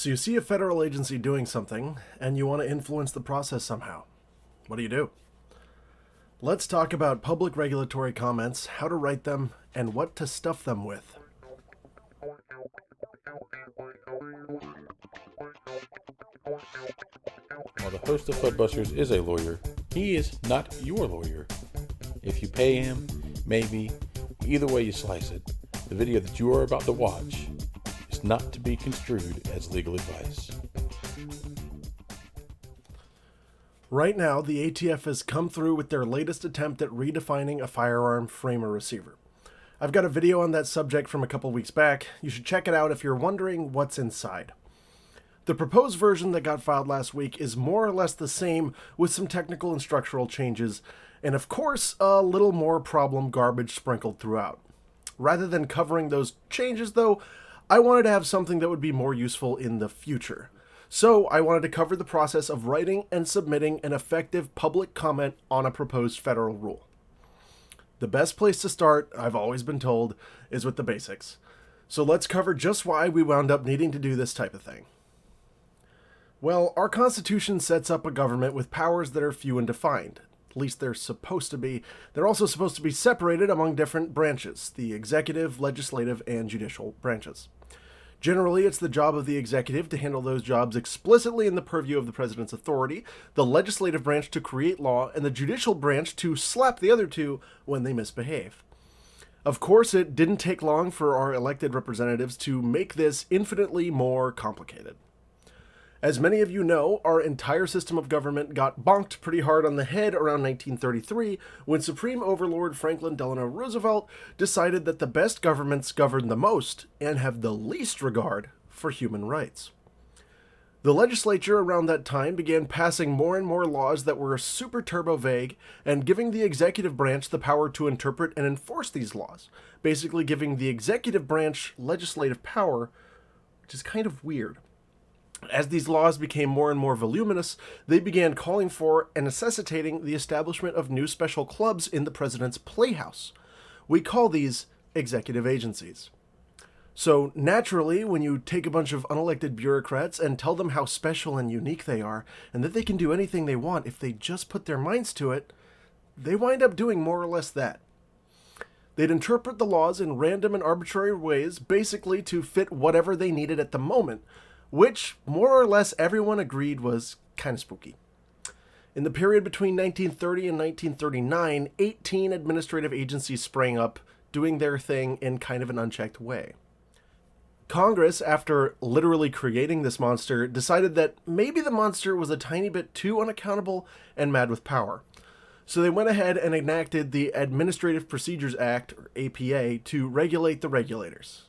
So you see a federal agency doing something, and you want to influence the process somehow. What do? Let's talk about public regulatory comments, how to write them, and what to stuff them with. While the host of Fuddbusters is a lawyer, he is not your lawyer. If you pay him, maybe, either way you slice it, the video that you are about to watch is not to be construed as legal advice. Right now, the ATF has come through with their latest attempt at redefining a firearm frame or receiver. I've got a video on that subject from a couple weeks back. You should check it out if you're wondering what's inside. The proposed version that got filed last week is more or less the same with some technical and structural changes, and of course, a little more problem garbage sprinkled throughout. Rather than covering those changes, though, I wanted to have something that would be more useful in the future. So I wanted to cover the process of writing and submitting an effective public comment on a proposed federal rule. The best place to start, I've always been told, is with the basics. So let's cover just why we wound up needing to do this type of thing. Well, our Constitution sets up a government with powers that are few and defined. At least they're supposed to be. They're also supposed to be separated among different branches, the executive, legislative, and judicial branches. Generally, it's the job of the executive to handle those jobs explicitly in the purview of the president's authority, the legislative branch to create law, and the judicial branch to slap the other two when they misbehave. Of course, it didn't take long for our elected representatives to make this infinitely more complicated. As many of you know, our entire system of government got bonked pretty hard on the head around 1933 when Supreme Overlord Franklin Delano Roosevelt decided that the best governments govern the most and have the least regard for human rights. The legislature around that time began passing more and more laws that were super turbo vague and giving the executive branch the power to interpret and enforce these laws, basically giving the executive branch legislative power, which is kind of weird. As these laws became more and more voluminous, they began calling for and necessitating the establishment of new special clubs in the president's playhouse. We call these executive agencies. So naturally, when you take a bunch of unelected bureaucrats and tell them how special and unique they are, and that they can do anything they want if they just put their minds to it, they wind up doing more or less that. They'd interpret the laws in random and arbitrary ways, basically to fit whatever they needed at the moment, which, more or less, everyone agreed was kind of spooky. In the period between 1930 and 1939, 18 administrative agencies sprang up, doing their thing in kind of an unchecked way. Congress, after literally creating this monster, decided that maybe the monster was a tiny bit too unaccountable and mad with power. So they went ahead and enacted the Administrative Procedures Act, or APA, to regulate the regulators.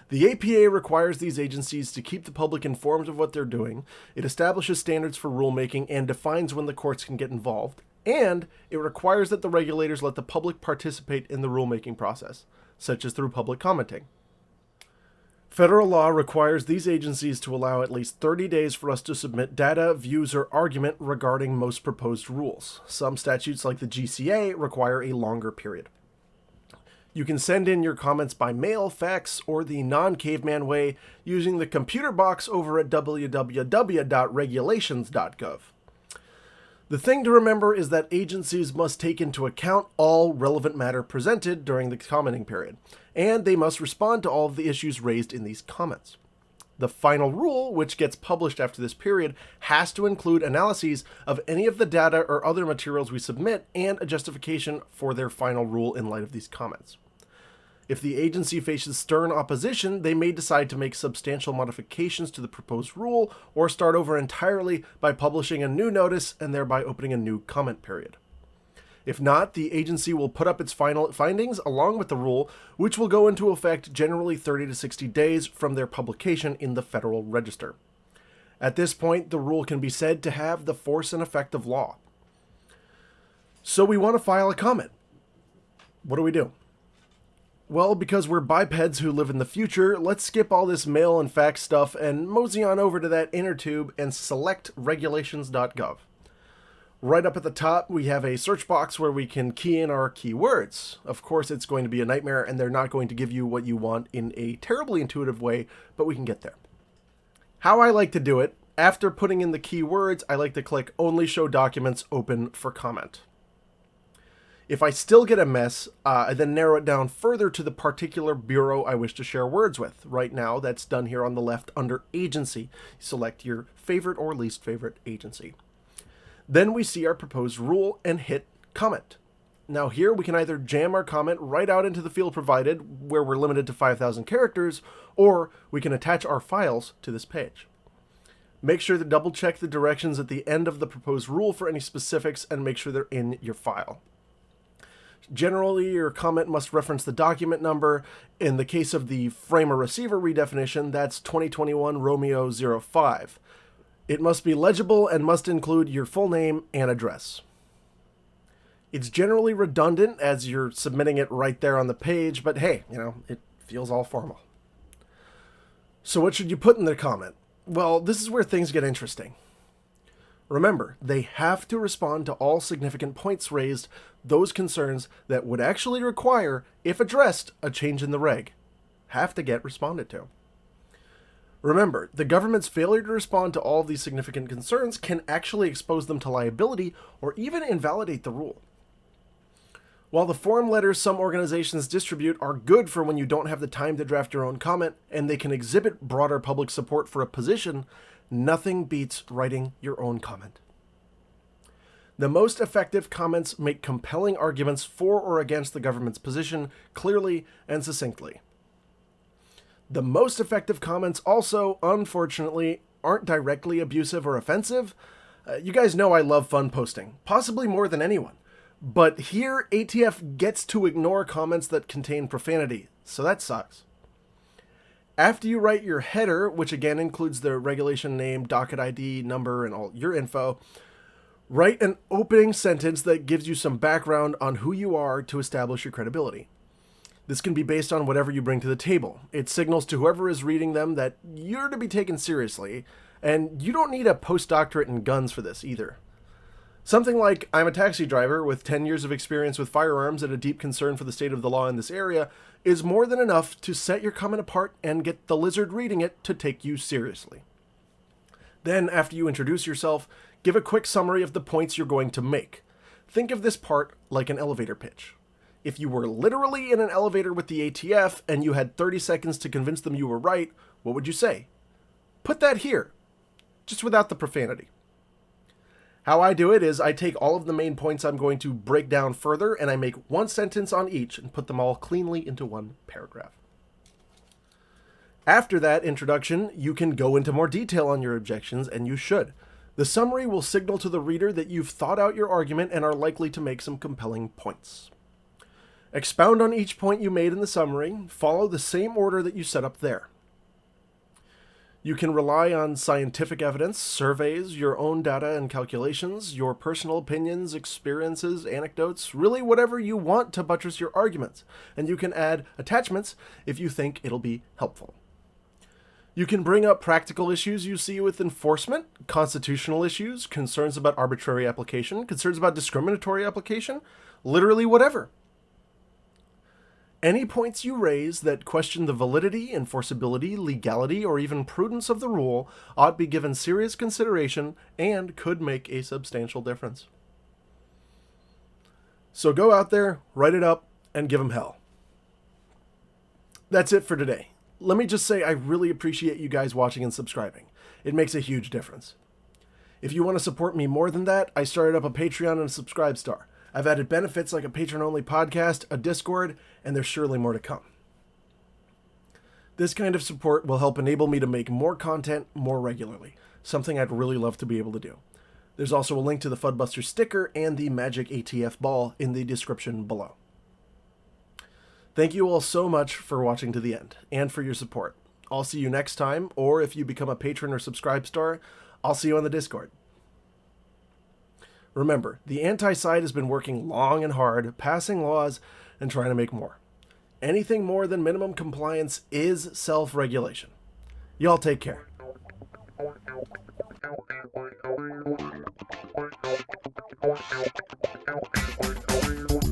The APA requires these agencies to keep the public informed of what they're doing, it establishes standards for rulemaking and defines when the courts can get involved, and it requires that the regulators let the public participate in the rulemaking process, such as through public commenting. Federal law requires these agencies to allow at least 30 days for us to submit data, views, or argument regarding most proposed rules. Some statutes, like the GCA, require a longer period. You can send in your comments by mail, fax, or the non-caveman way using the computer box over at www.regulations.gov. The thing to remember is that agencies must take into account all relevant matter presented during the commenting period, and they must respond to all of the issues raised in these comments. The final rule, which gets published after this period, has to include analyses of any of the data or other materials we submit and a justification for their final rule in light of these comments. If the agency faces stern opposition, they may decide to make substantial modifications to the proposed rule or start over entirely by publishing a new notice and thereby opening a new comment period. If not, the agency will put up its final findings along with the rule, which will go into effect generally 30 to 60 days from their publication in the Federal Register. At this point, the rule can be said to have the force and effect of law. So we want to file a comment. What do? Well, because we're bipeds who live in the future, let's skip all this mail and fax stuff and mosey on over to that inner tube and select regulations.gov. Right up at the top, we have a search box where we can key in our keywords. Of course, it's going to be a nightmare, and they're not going to give you what you want in a terribly intuitive way, but we can get there. How I like to do it, after putting in the keywords, I like to click Only Show Documents Open for Comment. If I still get a mess, I then narrow it down further to the particular bureau I wish to share words with. Right now, that's done here on the left under Agency. Select your favorite or least favorite agency. Then we see our proposed rule and hit Comment. Now here we can either jam our comment right out into the field provided, where we're limited to 5,000 characters, or we can attach our files to this page. Make sure to double check the directions at the end of the proposed rule for any specifics and make sure they're in your file. Generally, your comment must reference the document number. In the case of the framer-receiver redefinition, that's 2021 Romeo 05. It must be legible and must include your full name and address. It's generally redundant as you're submitting it right there on the page, but hey, it feels all formal. So what should you put in the comment? Well, this is where things get interesting. Remember, they have to respond to all significant points raised, those concerns that would actually require, if addressed, a change in the reg. Have to get responded to. Remember, the government's failure to respond to all of these significant concerns can actually expose them to liability or even invalidate the rule. While the form letters some organizations distribute are good for when you don't have the time to draft your own comment and they can exhibit broader public support for a position, nothing beats writing your own comment. The most effective comments make compelling arguments for or against the government's position clearly and succinctly. The most effective comments also, unfortunately, aren't directly abusive or offensive. You guys know I love fun posting, possibly more than anyone. But here, ATF gets to ignore comments that contain profanity, so that sucks. After you write your header, which again includes the regulation name, docket ID, number, and all your info, write an opening sentence that gives you some background on who you are to establish your credibility. This can be based on whatever you bring to the table. It signals to whoever is reading them that you're to be taken seriously, and you don't need a postdoctorate in guns for this either. Something like, I'm a taxi driver with 10 years of experience with firearms and a deep concern for the state of the law in this area is more than enough to set your comment apart and get the lizard reading it to take you seriously. Then, after you introduce yourself, give a quick summary of the points you're going to make. Think of this part like an elevator pitch. If you were literally in an elevator with the ATF and you had 30 seconds to convince them you were right, what would you say? Put that here, just without the profanity. How I do it is I take all of the main points I'm going to break down further and I make one sentence on each and put them all cleanly into one paragraph. After that introduction, you can go into more detail on your objections, and you should. The summary will signal to the reader that you've thought out your argument and are likely to make some compelling points. Expound on each point you made in the summary, follow the same order that you set up there. You can rely on scientific evidence, surveys, your own data and calculations, your personal opinions, experiences, anecdotes, really whatever you want to buttress your arguments, and you can add attachments if you think it'll be helpful. You can bring up practical issues you see with enforcement, constitutional issues, concerns about arbitrary application, concerns about discriminatory application, literally whatever. Any points you raise that question the validity, enforceability, legality, or even prudence of the rule ought be given serious consideration and could make a substantial difference. So go out there, write it up, and give them hell. That's it for today. Let me just say I really appreciate you guys watching and subscribing. It makes a huge difference. If you want to support me more than that, I started up a Patreon and a Subscribestar. I've added benefits like a patron-only podcast, a Discord, and there's surely more to come. This kind of support will help enable me to make more content more regularly, something I'd really love to be able to do. There's also a link to the Fuddbusters sticker and the Magic ATF ball in the description below. Thank you all so much for watching to the end, and for your support. I'll see you next time, or if you become a patron or Subscribestar, I'll see you on the Discord. Remember, the anti-side has been working long and hard, passing laws and trying to make more. Anything more than minimum compliance is self-regulation. Y'all take care. Ow, ow, ow, ow, ow, ow.